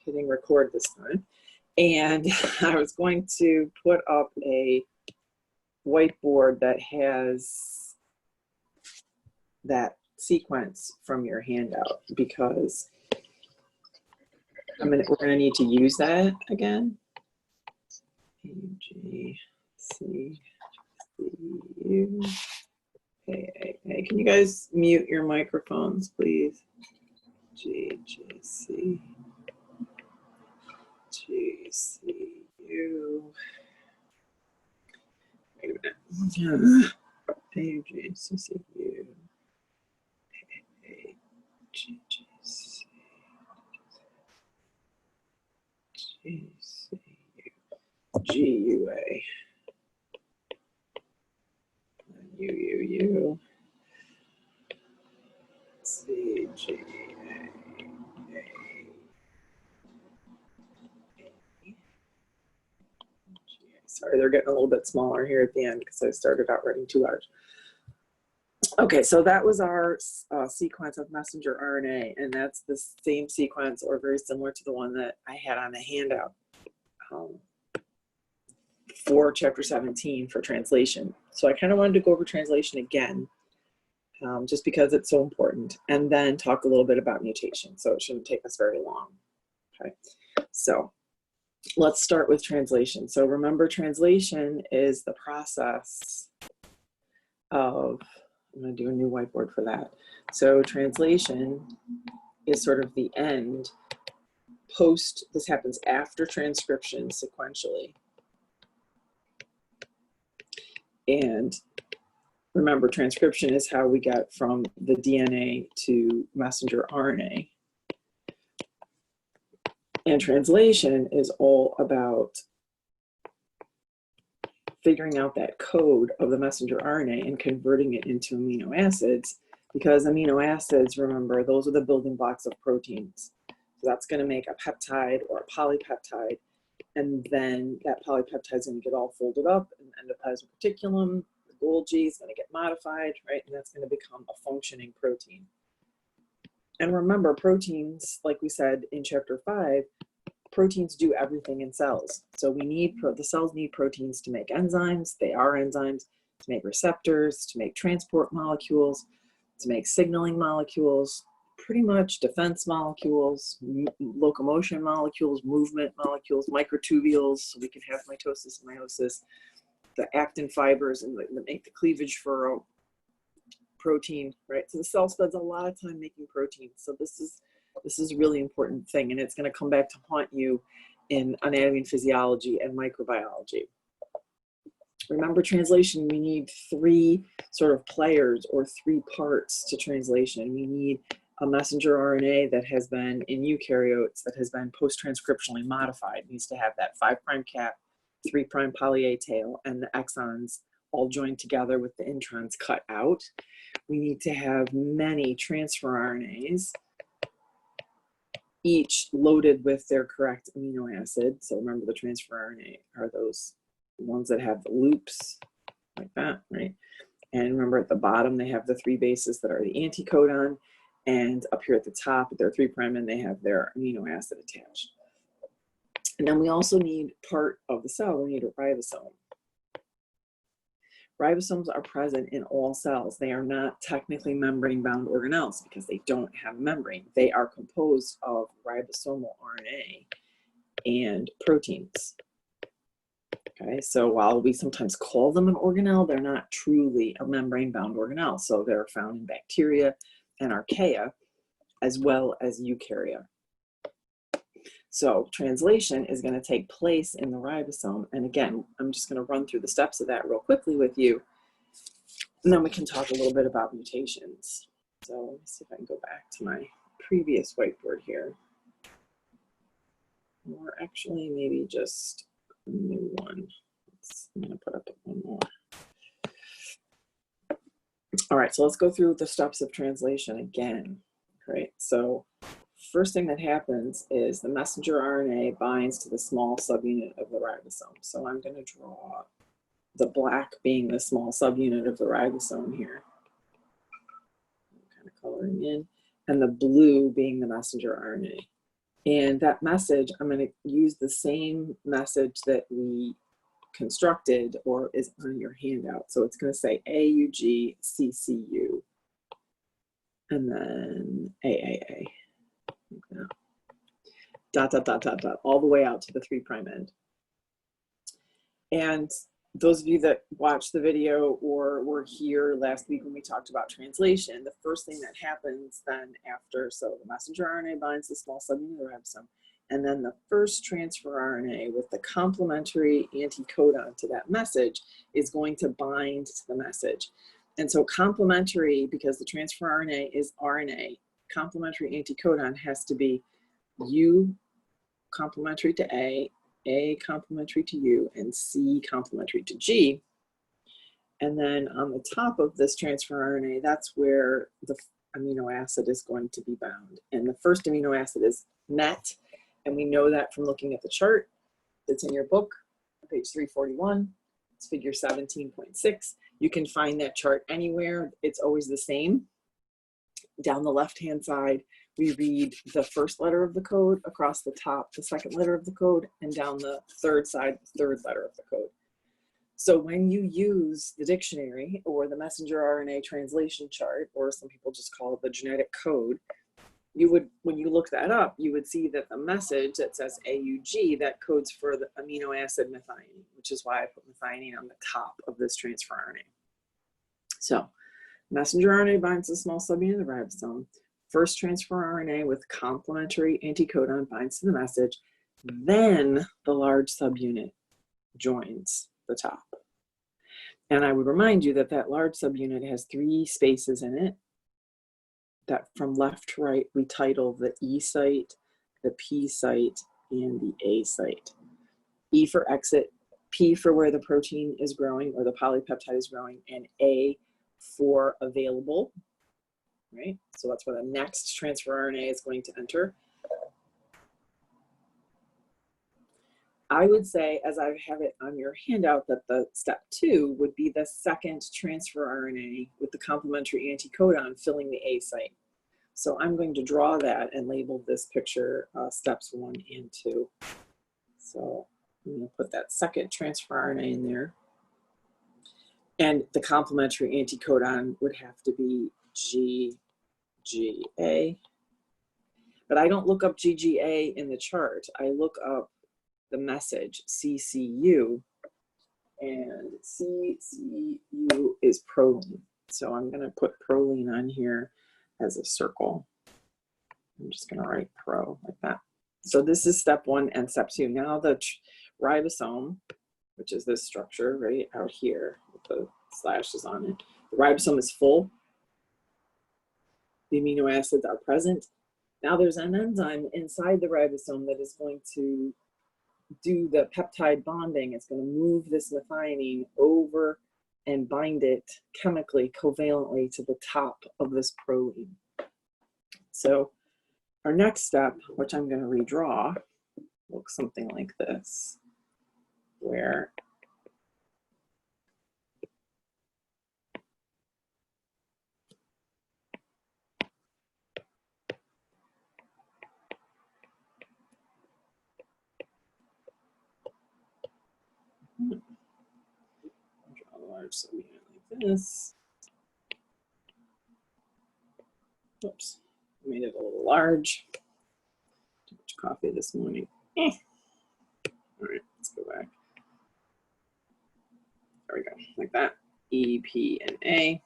hitting record this time. And I was going to put up a whiteboard that has that sequence from your handout, because we're going to need to use that again. A, G, C, U, A, A. Can you guys mute your microphones, please? G, G, C, G, C, U. Wait a minute. A, G, C, C, U. A, G, G, C, G, C, U. G, U, A. U, U, U. C, G, A. Sorry, they're getting a little bit smaller here at the end because I started out writing too large. Okay, so that was our sequence of messenger RNA, and that's the same sequence or very similar to the one that I had on the handout for chapter 17 for translation. So I kind of wanted to go over translation again, just because it's so important, and then talk a little bit about mutation. So it shouldn't take us very long. Okay, so let's start with translation. So remember, translation is the process of, I'm going to do a new whiteboard for that. So translation is sort of the end post, this happens after transcription sequentially. And remember, transcription is how we get from the DNA to messenger RNA. And translation is all about figuring out that code of the messenger RNA and converting it into amino acids, because amino acids, remember, those are the building blocks of proteins. So that's going to make a peptide or a polypeptide, and then that polypeptide is going to get all folded up in the endoplasmic reticulum. The Golgi is going to get modified, right? And that's going to become a functioning protein. And remember, proteins, like we said in chapter 5, proteins do everything in cells. So we need, the cells need proteins to make enzymes. They are enzymes, to make receptors, to make transport molecules, to make signaling molecules, pretty much defense molecules, locomotion molecules, movement molecules, microtubules, so we can have mitosis and meiosis, the actin fibers and that make the cleavage for a protein, right? So the cell spends a lot of time making proteins. So this is a really important thing, and it's going to come back to haunt you in anatomy and physiology and microbiology. Remember, translation, we need 3 sort of players or 3 parts to translation. We need a messenger RNA that has been in eukaryotes, that has been post-transcriptionally modified. It needs to have that 5' cap, 3' poly A tail, and the exons all joined together with the introns cut out. We need to have many transfer RNAs, each loaded with their correct amino acid. So remember, the transfer RNA are those ones that have the loops like that, right? And remember, at the bottom, they have the 3 bases that are the anticodon, and up here at the top, they're 3' and they have their amino acid attached. And then we also need part of the cell, we need a ribosome. Ribosomes are present in all cells. They are not technically membrane-bound organelles because they don't have a membrane. They are composed of ribosomal RNA and proteins. Okay, so while we sometimes call them an organelle, they're not truly a membrane-bound organelle. So they're found in bacteria and archaea, as well as eukarya. So translation is going to take place in the ribosome. And again, I'm just going to run through the steps of that real quickly with you. And then we can talk a little bit about mutations. So let me see if I can go back to my previous whiteboard here. Or actually maybe just a new one. I'm going to put up one more. All right, so let's go through the steps of translation again. Great. So first thing that happens is the messenger RNA binds to the small subunit of the ribosome. So I'm going to draw the black being the small subunit of the ribosome here. I'm kind of coloring in. And the blue being the messenger RNA. And that message, I'm going to use the same message that we constructed or is on your handout. So it's going to say AUG CCU and then AAA. Like that. Dot, dot, dot, dot, dot, all the way out to the 3' end. And those of you that watched the video or were here last week when we talked about translation, the first thing that happens then after, so the messenger RNA binds the small subunit of the ribosome, and then the first transfer RNA with the complementary anticodon to that message is going to bind to the message. And so complementary, because the transfer RNA is RNA, complementary anticodon has to be U complementary to A complementary to U, and C complementary to G. And then on the top of this transfer RNA, that's where the amino acid is going to be bound. And the first amino acid is MET, and we know that from looking at the chart that's in your book, page 341. It's figure 17.6. You can find that chart anywhere. It's always the same. Down the left-hand side, we read the first letter of the code, across the top, the second letter of the code, and down the third side, the third letter of the code. So when you use the dictionary or the messenger RNA translation chart, or some people just call it the genetic code, you would, when you look that up, you would see that the message that says AUG, that codes for the amino acid methionine, which is why I put methionine on the top of this transfer RNA. So messenger RNA binds the small subunit of the ribosome. First transfer RNA with complementary anticodon binds to the message. Then the large subunit joins the top. And I would remind you that that large subunit has 3 spaces in it that from left to right we title the E site, the P site, and the A site. E for exit, P for where the protein is growing or the polypeptide is growing, and A for available, right? So that's where the next transfer RNA is going to enter. I would say, as I have it on your handout, that the step 2 would be the second transfer RNA with the complementary anticodon filling the A site. So I'm going to draw that and label this picture steps 1 and 2. So I'm going to put that second transfer RNA in there. And the complementary anticodon would have to be GGA. But I don't look up GGA in the chart. I look up the message CCU, and CCU is proline. So I'm going to put proline on here as a circle. I'm just going to write pro like that. So this is step 1 and step 2. Now the ribosome, which is this structure right out here with the slashes on it, the ribosome is full. The amino acids are present. Now there's an enzyme inside the ribosome that is going to do the peptide bonding. It's going to move this methionine over and bind it chemically, covalently to the top of this proline. So our next step, which I'm going to redraw, looks something like this, where draw the large subunit like this. Oops, made it a little large. Too much coffee this morning. All right, let's go back. There we go, like that. E, P, and A.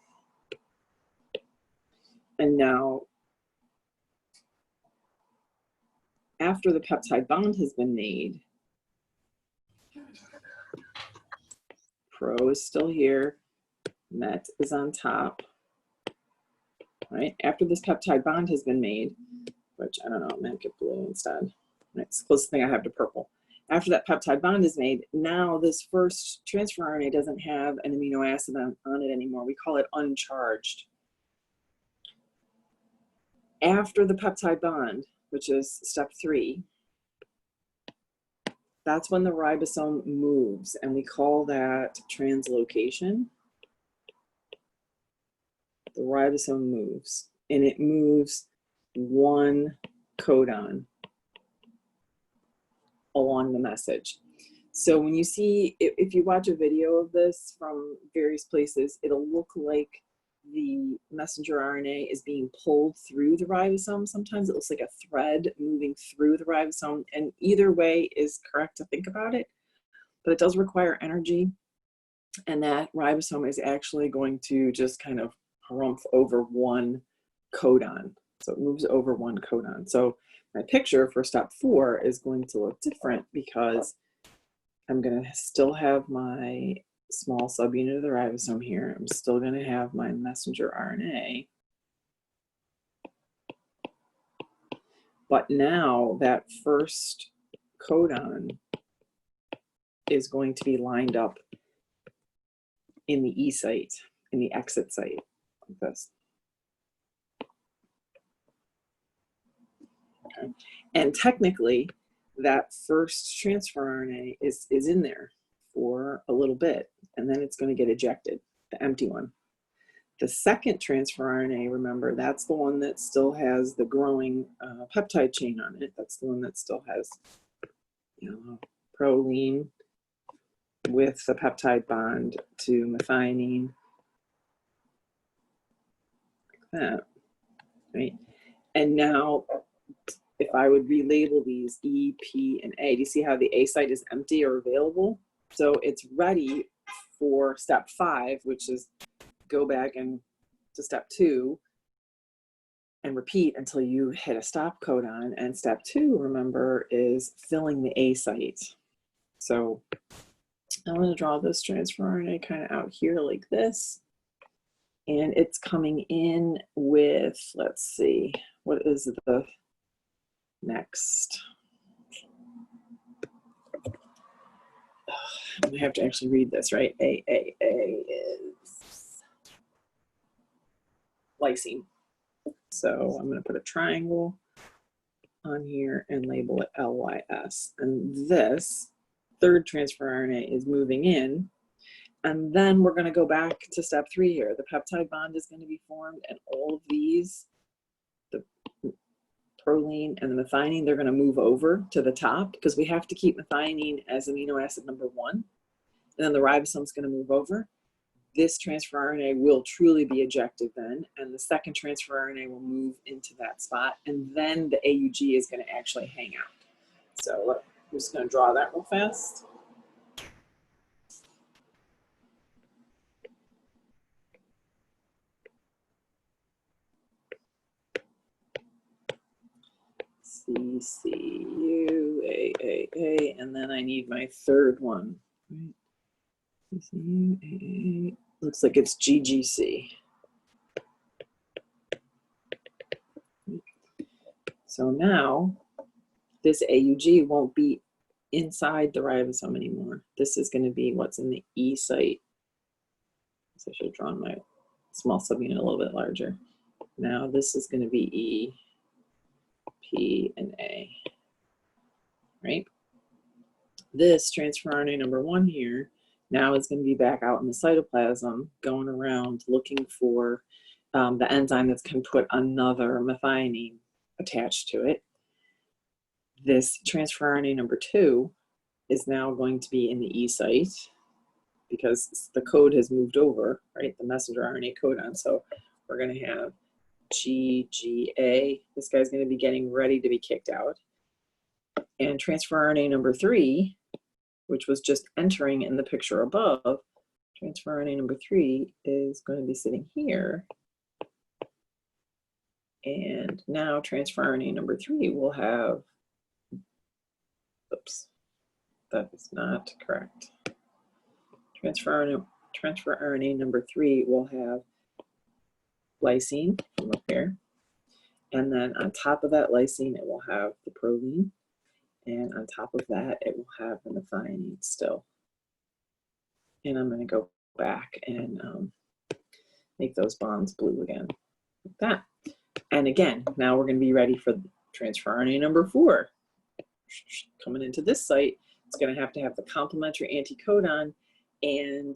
And now, after the peptide bond has been made, pro is still here, met is on top, right? After this peptide bond has been made, which I don't know, I might get blue instead. Right, it's the closest thing I have to purple. After that peptide bond is made, now this first transfer RNA doesn't have an amino acid on it anymore. We call it uncharged. After the peptide bond, which is step 3, that's when the ribosome moves, and we call that translocation. The ribosome moves, and it moves 1 codon along the message. So when you see, if you watch a video of this from various places, it'll look like the messenger RNA is being pulled through the ribosome. Sometimes it looks like a thread moving through the ribosome, and either way is correct to think about it, but it does require energy, and that ribosome is actually going to just kind of harumph over one codon. So it moves over one codon. So my picture for step 4 is going to look different because I'm going to still have my small subunit of the ribosome here. I'm still going to have my messenger RNA. But now that first codon is going to be lined up in the E site, in the exit site, like this. Okay. And technically, that first transfer RNA is in there for a little bit, and then it's going to get ejected, the empty one. The second transfer RNA, remember, that's the one that still has the growing peptide chain on it. That's the one that still has, you know, proline with the peptide bond to methionine, like that, right? And now, if I would relabel these E, P, and A, do you see how the A site is empty or available? So it's ready for step 5, which is go back and to step 2 and repeat until you hit a stop codon. And step 2, remember, is filling the A site. So I'm going to draw this transfer RNA kind of out here like this. And it's coming in with, let's see, what is the next? I'm gonna have to actually read this, right? A is lysine. So I'm gonna put a triangle on here and label it LYS. And this third transfer RNA is moving in. And then we're gonna go back to step 3 here. The peptide bond is gonna be formed, and all of these, the proline and the methionine, they're going to move over to the top because we have to keep methionine as amino acid number 1. And then the ribosome is going to move over. This transfer RNA will truly be ejected then, and the second transfer RNA will move into that spot, and then the AUG is going to actually hang out. So I'm just going to draw that real fast. C, C, U, A, and then I need my third one. Right? C, C, U, A. Looks like it's GGC. So now this AUG won't be inside the ribosome anymore. This is going to be what's in the E site. So I should have drawn my small subunit a little bit larger. Now this is going to be E, P, and A, right? This transfer RNA number 1 here now is going to be back out in the cytoplasm, going around looking for the enzyme that's going to put another methionine attached to it. This transfer RNA number 2 is now going to be in the E site because the code has moved over, right? The messenger RNA codon. So we're going to have GGA. This guy's going to be getting ready to be kicked out. And transfer RNA number 3, which was just entering in the picture above, transfer RNA number 3 is going to be sitting here. And now transfer RNA number 3 will have, oops, that is not correct. Transfer RNA number 3 will have lysine from up here. And then on top of that lysine, it will have the proline. And on top of that, it will have the methionine still. And I'm going to go back and make those bonds blue again, like that. And again, now we're going to be ready for transfer RNA number 4. Coming into this site, it's going to have the complementary anticodon and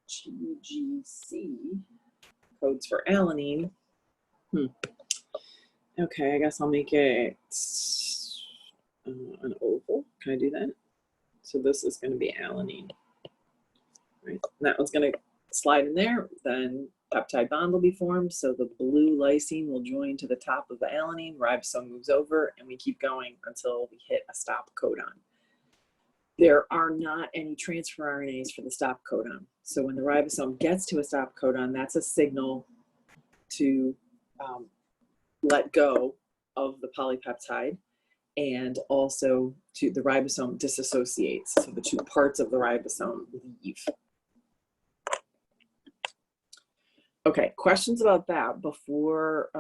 GGC codes for alanine. Okay, I guess I'll make it an oval, Can I do that? So this is going to be alanine. Right? And that one's going to slide in there. Then peptide bond will be formed. So the blue lysine will join to the top of the alanine. Ribosome moves over, and we keep going until we hit a stop codon. There are not any transfer RNAs for the stop codon. So when the ribosome gets to a stop codon, that's a signal to let go of the polypeptide, and also to the ribosome disassociates. So the two parts of the ribosome leave. Okay, questions about that before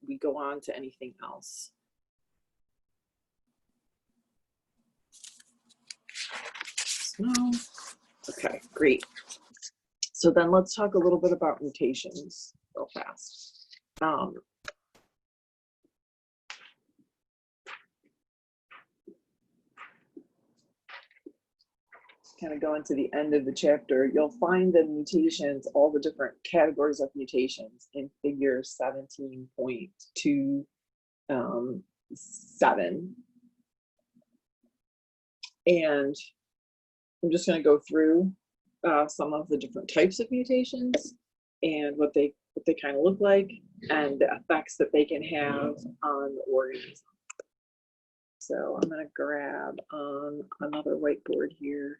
we go on to anything else? No. Okay, great. So then let's talk a little bit about mutations real fast. Kind of go into the end of the chapter, you'll find the mutations, all the different categories of mutations in figure 17.27. And I'm just going to go through some of the different types of mutations and what they kind of look like and the effects that they can have on the organism. So I'm going to grab another whiteboard here.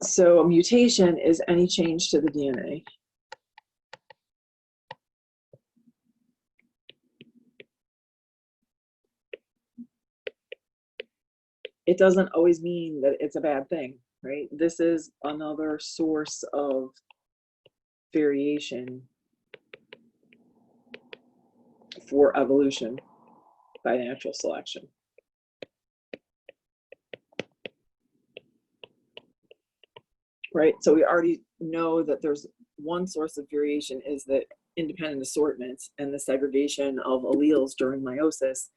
So a mutation is any change to the DNA. It doesn't always mean that it's a bad thing, right? This is another source of variation for evolution by natural selection. Right, so we already know that there's one source of variation is that independent assortments and the segregation of alleles during meiosis.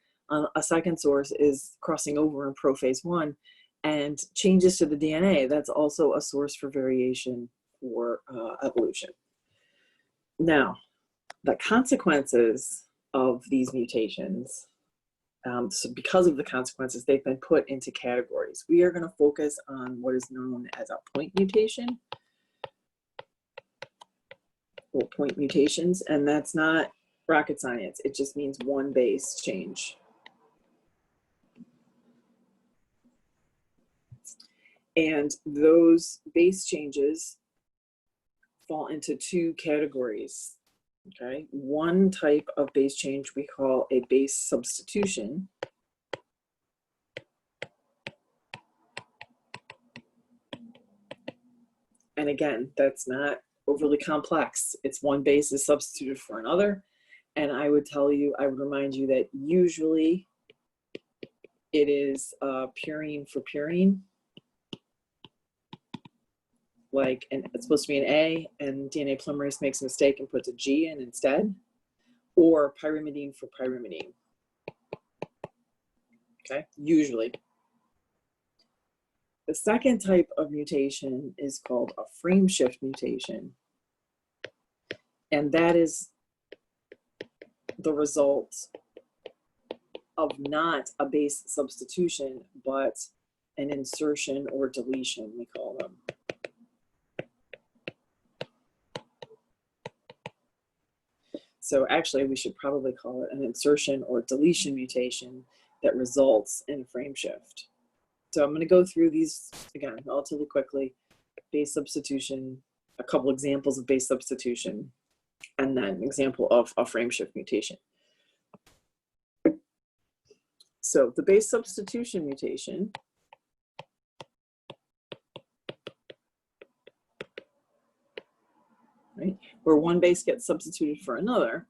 A second source is crossing over in prophase 1 and changes to the DNA. That's also a source for variation for evolution. Now, the consequences of these mutations, so because of the consequences, they've been put into categories. We are going to focus on what is known as a point mutation, or point mutations, and that's not rocket science. It just means one base change. And those base changes fall into two categories. Okay, one type of base change we call a base substitution. And again, that's not overly complex. It's one base is substituted for another. And I would remind you that usually it is purine for purine. Like, and it's supposed to be an A, and DNA polymerase makes a mistake and puts a G in instead, or pyrimidine for pyrimidine. Okay, usually. The second type of mutation is called a frame shift mutation, and that is the result of not a base substitution, but an insertion or deletion, we call them. So actually, we should probably call it an insertion or deletion mutation that results in a frame shift. So I'm going to go through these again relatively quickly. Base substitution, a couple examples of base substitution, and then an example of a frame shift mutation. So the base substitution mutation right, where one base gets substituted for another.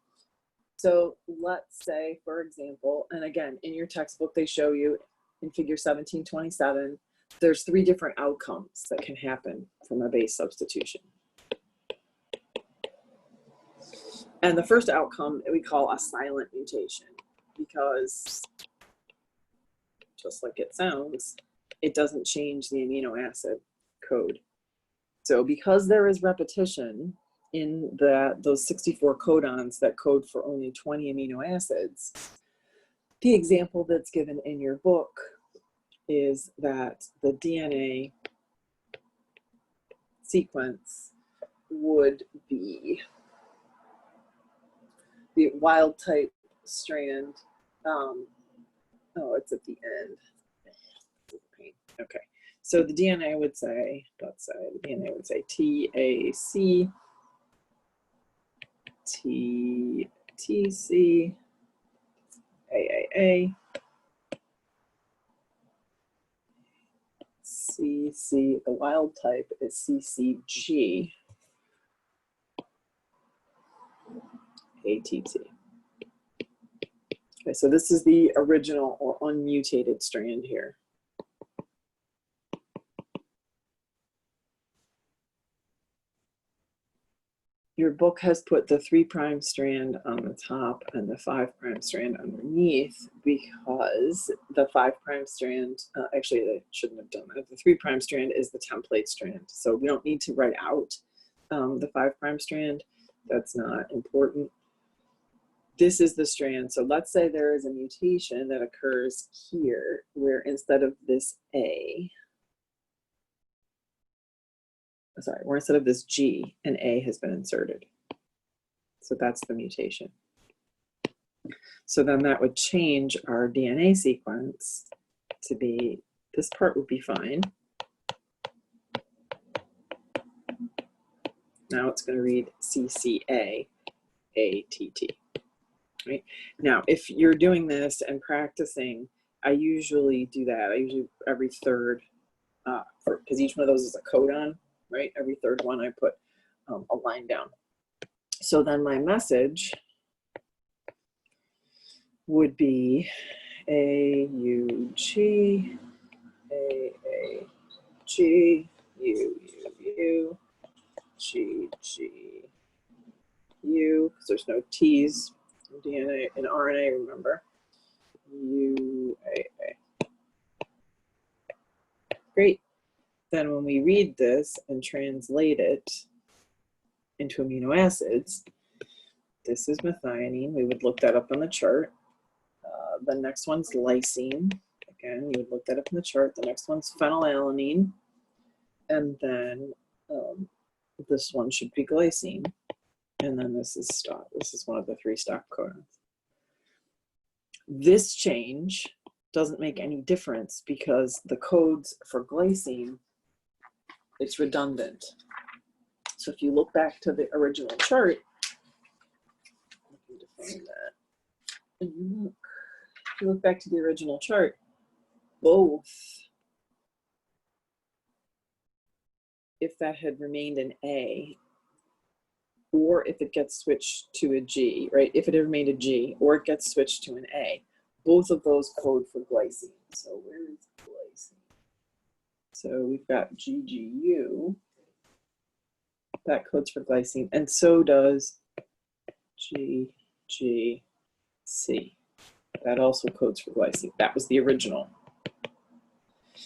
So let's say, for example, and again, in your textbook, they show you in figure 1727, there's 3 different outcomes that can happen from a base substitution. And the first outcome we call a silent mutation, because just like it sounds, it doesn't change the amino acid code. So because there is repetition in those 64 codons that code for only 20 amino acids, The example that's given in your book is that the DNA sequence would be the wild type strand. Oh, it's at the end. Okay, so the DNA would say, let's say the DNA would say TAC, TTC, AAA, CC, the wild type is CCG, ATT. Okay, so this is the original or unmutated strand here. Your book has put the 3' strand on the top and the 5' strand underneath because the 5' strand, actually they shouldn't have done that. The 3' strand is the template strand. So we don't need to write out the 5' strand. That's not important. This is the strand. So let's say there is a mutation that occurs here where instead of this instead of this G, an A has been inserted. So that's the mutation. So then that would change our DNA sequence to be, this part would be fine. Now it's going to read CCA, ATT. Right? Now, if you're doing this and practicing, I usually do that. I usually every third, because each one of those is a codon, right? Every third one I put a line down. So then my message would be AUG, AAG, UUU, GGU, because there's no T's in DNA and RNA, remember, UAA. Great. Then when we read this and translate it into amino acids, this is methionine. We would look that up on the chart. The next one's lysine. Again, you would look that up in the chart. The next one's phenylalanine. And then this one should be glycine. And then this is stop. This is one of the 3 stop codons. This change doesn't make any difference because the codes for glycine, it's redundant. So if you look back to the original chart, looking to find that, and if you look back to the original chart, both, if that had remained an A, or if it gets switched to a G, right? If it had remained a G, or it gets switched to an A, both of those code for glycine. So where is glycine? So we've got GGU, that codes for glycine, and so does GGC. That also codes for glycine. That was the original.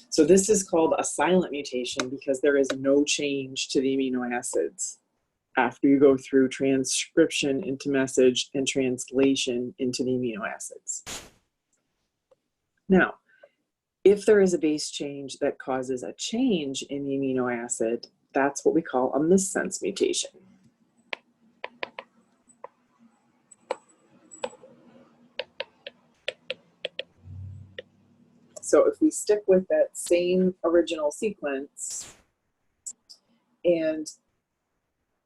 So this is called a silent mutation because there is no change to the amino acids after you go through transcription into message and translation into the amino acids. Now, if there is a base change that causes a change in the amino acid, that's what we call a missense mutation. So if we stick with that same original sequence, and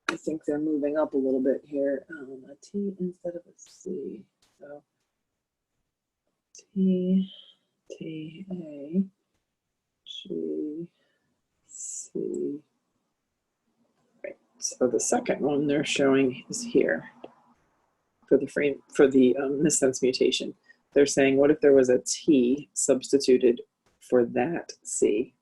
I think they're moving up a little bit here, a T instead of a C. So T, T, A, G, C. Right. So the second one they're showing is here for the missense mutation. They're saying, what if there was a T substituted for that C?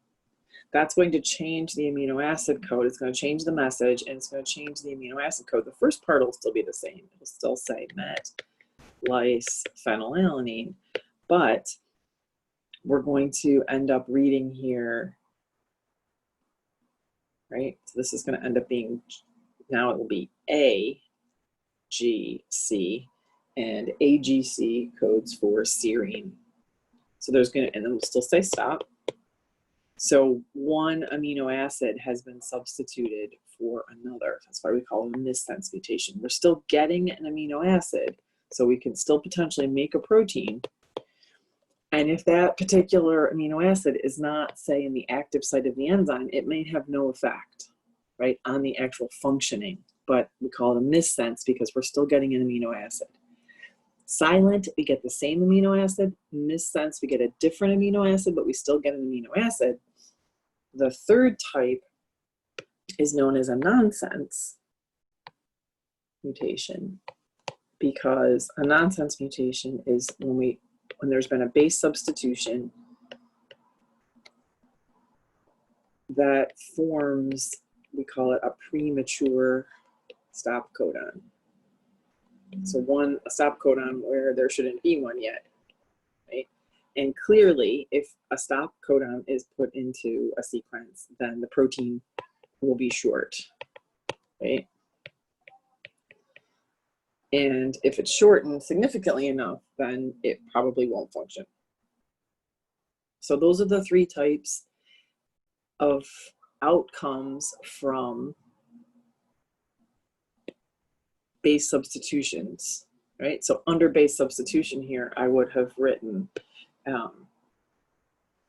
That's going to change the amino acid code. It's going to change the message, and it's going to change the amino acid code. The first part will still be the same. It'll still say met, lys, phenylalanine, but we're going to end up reading here, right? So this is going to end up being, now it will be A, G, C, and AGC codes for serine. So there's going to, and then we'll still say stop. So one amino acid has been substituted for another. That's why we call it a missense mutation. We're still getting an amino acid, so we can still potentially make a protein. And if that particular amino acid is not, say, in the active site of the enzyme, it may have no effect, right, on the actual functioning. But we call it a missense because we're still getting an amino acid. Silent, we get the same amino acid. Missense, we get a different amino acid, but we still get an amino acid. The third type is known as a nonsense mutation, because a nonsense mutation is when there's been a base substitution that forms, we call it a premature stop codon. So a stop codon where there shouldn't be one yet, right? And clearly, if a stop codon is put into a sequence, then the protein will be short, right? And if it's shortened significantly enough, then it probably won't function. So those are the three types of outcomes from base substitutions, right? So under base substitution here, I would have written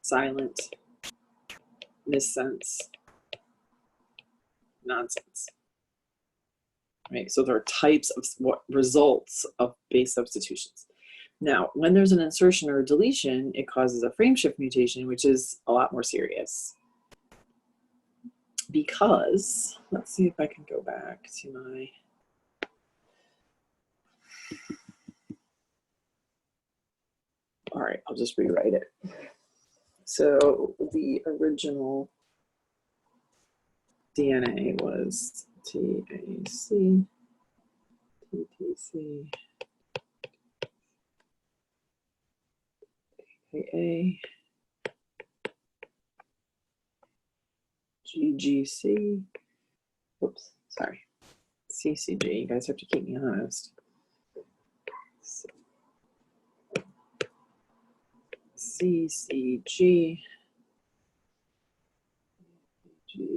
silent, missense, nonsense, right? So there are types of what results of base substitutions. Now, when there's an insertion or a deletion, it causes a frameshift mutation, which is a lot more serious. Because, let's see if I can go back to my, all right, I'll just rewrite it. So the original DNA was TAC, TTC, AA, GGC, oops, sorry, CCG, you guys have to keep me honest. CCG,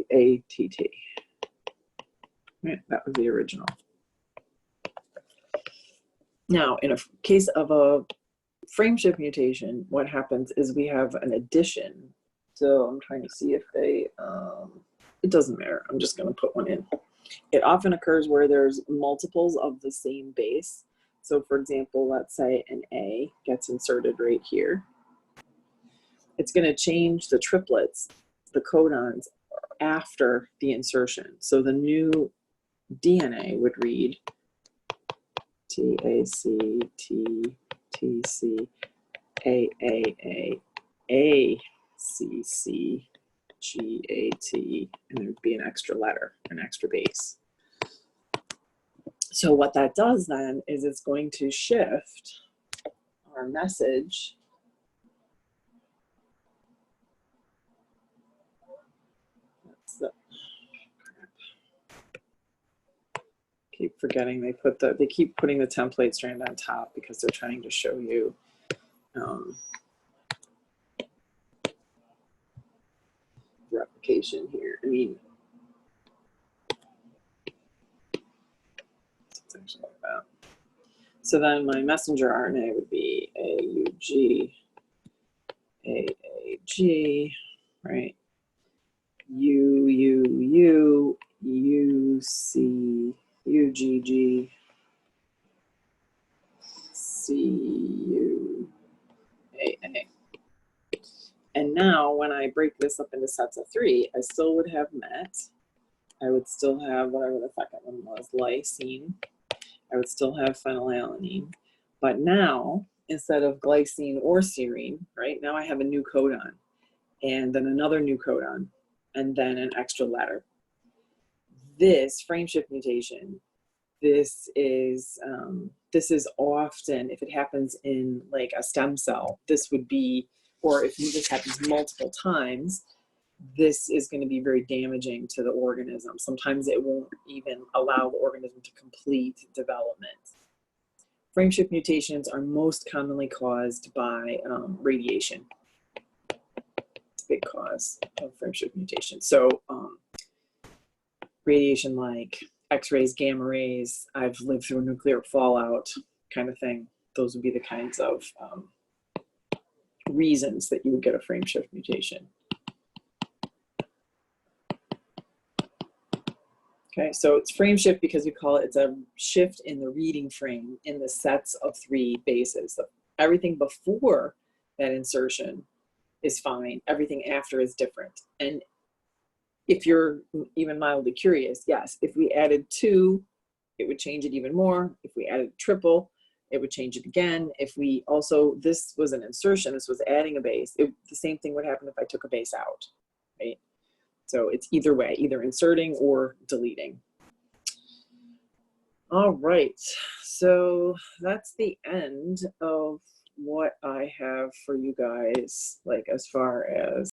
GATT. Right, that was the original. Now, in a case of a frameshift mutation, what happens is we have an addition. So I'm trying to see if they, it doesn't matter. I'm just going to put one in. It often occurs where there's multiples of the same base. So for example, let's say an A gets inserted right here. It's going to change the triplets, the codons, after the insertion. So the new DNA would read TAC, TTC, AAA, ACC, GAT, and there'd be an extra letter, an extra base. So what that does then is it's going to shift our message keep forgetting they keep putting the template strand on top because they're trying to show you replication here. I mean, it's actually like that. So then my messenger RNA would be AUG, AAG, right? UUU, UC, UGG, CUAA. And now when I break this up into sets of 3, I still would have MET. I would still have whatever the second one was, lysine. I would still have phenylalanine. But now, instead of glycine or serine, right, now I have a new codon, and then another new codon, and then an extra letter. This frameshift mutation, this is often, if it happens in like a stem cell, this would be, or if this happens multiple times, this is going to be very damaging to the organism. Sometimes it won't even allow the organism to complete development. Frameshift mutations are most commonly caused by radiation. It's a big cause of frameshift mutations. So radiation like X-rays, gamma rays, I've lived through nuclear fallout kind of thing. Those would be the kinds of reasons that you would get a frameshift mutation. Okay, so it's frameshift because we call it, it's a shift in the reading frame in the sets of 3 bases. So everything before that insertion is fine, everything after is different. And if you're even mildly curious, yes, if we added 2, it would change it even more. If we added triple, it would change it again. If we also, this was an insertion, this was adding a base, the same thing would happen if I took a base out, right? So it's either way, either inserting or deleting. All right, so that's the end of what I have for you guys, like as far as